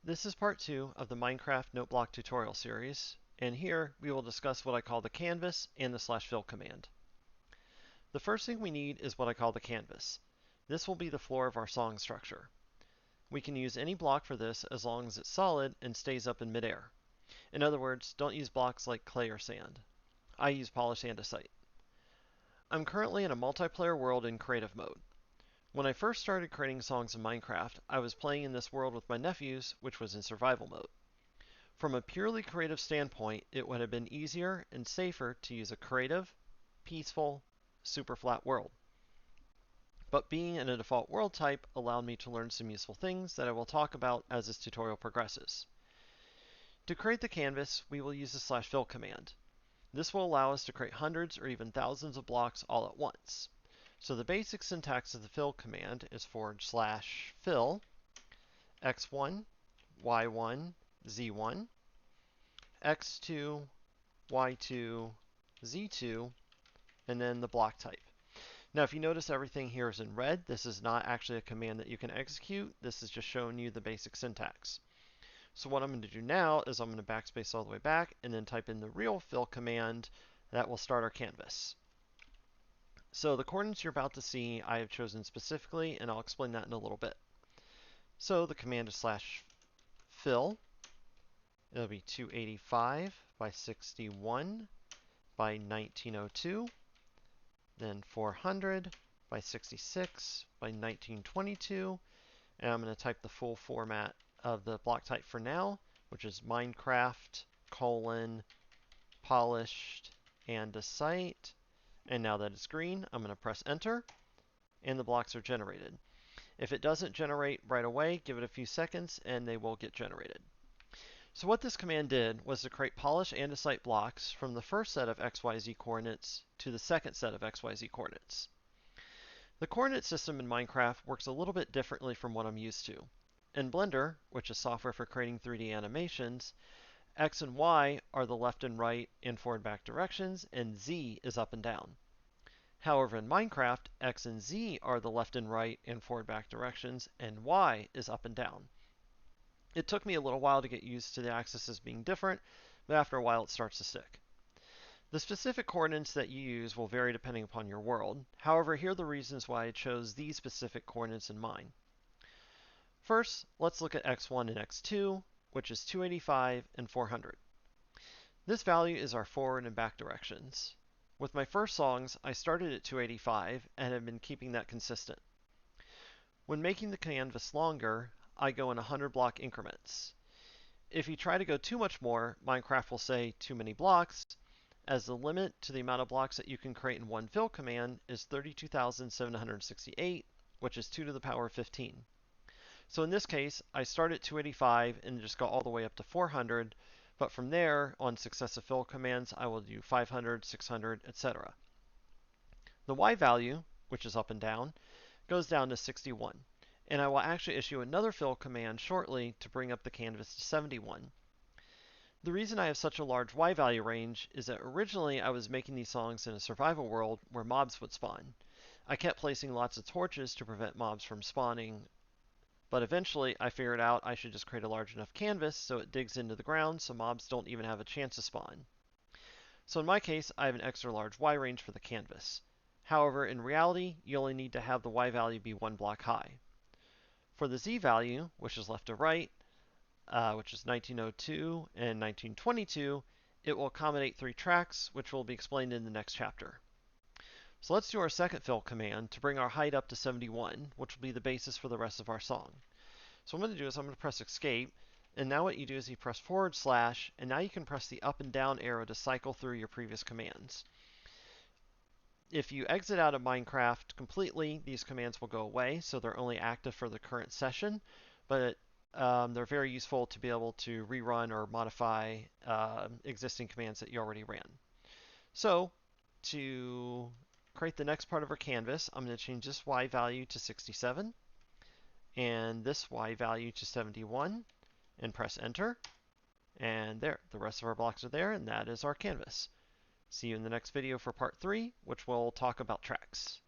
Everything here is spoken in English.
This is part 2 of the Minecraft note block tutorial series, and here we will discuss what I call the canvas and the /fill command. The first thing we need is what I call the canvas. This will be the floor of our song structure. We can use any block for this as long as it's solid and stays up in midair. In other words, don't use blocks like clay or sand. I use polished andesite. I'm currently in a multiplayer world in creative mode. When I first started creating songs in Minecraft, I was playing in this world with my nephews, which was in survival mode. From a purely creative standpoint, it would have been easier and safer to use a creative, peaceful, super flat world. But being in a default world type allowed me to learn some useful things that I will talk about as this tutorial progresses. To create the canvas, we will use the /fill command. This will allow us to create hundreds or even thousands of blocks all at once. So the basic syntax of the fill command is /fill x1, y1, z1, x2, y2, z2, and then the block type. Now, if you notice everything here is in red, this is not actually a command that you can execute. This is just showing you the basic syntax. So what I'm going to do now is I'm going to backspace all the way back and then type in the real fill command that will start our canvas. So the coordinates you're about to see I have chosen specifically, and I'll explain that in a little bit. So the command is /fill. It'll be 285 by 61 by 1902, then 400 by 66 by 1922, and I'm going to type the full format of the block type for now, which is Minecraft polished andesite. And now that it's green, I'm going to press enter, and the blocks are generated. If it doesn't generate right away, give it a few seconds and they will get generated. So what this command did was to create polished andesite blocks from the first set of XYZ coordinates to the second set of XYZ coordinates. The coordinate system in Minecraft works a little bit differently from what I'm used to. In Blender, which is software for creating 3D animations, X and Y are the left and right and forward and back directions, and Z is up and down. However, in Minecraft, X and Z are the left and right and forward and back directions, and Y is up and down. It took me a little while to get used to the axes being different, but after a while it starts to stick. The specific coordinates that you use will vary depending upon your world. However, here are the reasons why I chose these specific coordinates in mind. First, let's look at x1 and x2, which is 285 and 400. This value is our forward and back directions. With my first songs, I started at 285 and have been keeping that consistent. When making the canvas longer, I go in 100 block increments. If you try to go too much more, Minecraft will say too many blocks, as the limit to the amount of blocks that you can create in one fill command is 32,768, which is 2 to the power of 15. So in this case, I start at 285 and just go all the way up to 400, but from there, on successive fill commands, I will do 500, 600, etc. The Y value, which is up and down, goes down to 61, and I will actually issue another fill command shortly to bring up the canvas to 71. The reason I have such a large Y value range is that originally I was making these songs in a survival world where mobs would spawn. I kept placing lots of torches to prevent mobs from spawning, but eventually I figured out I should just create a large enough canvas so it digs into the ground so mobs don't even have a chance to spawn. So in my case, I have an extra large Y range for the canvas. However, in reality, you only need to have the Y value be one block high. For the Z value, which is left to right, which is 1902 and 1922, it will accommodate 3 tracks, which will be explained in the next chapter. So let's do our second fill command to bring our height up to 71, which will be the basis for the rest of our song. So what I'm going to do is I'm going to press escape, and now what you do is you press /, and now you can press the up and down arrow to cycle through your previous commands. If you exit out of Minecraft completely, these commands will go away, so they're only active for the current session, but they're very useful to be able to rerun or modify existing commands that you already ran. So to create the next part of our canvas, I'm going to change this Y value to 67 and this Y value to 71 and press enter. And there, the rest of our blocks are there, and that is our canvas. See you in the next video for part 3, which will talk about tracks.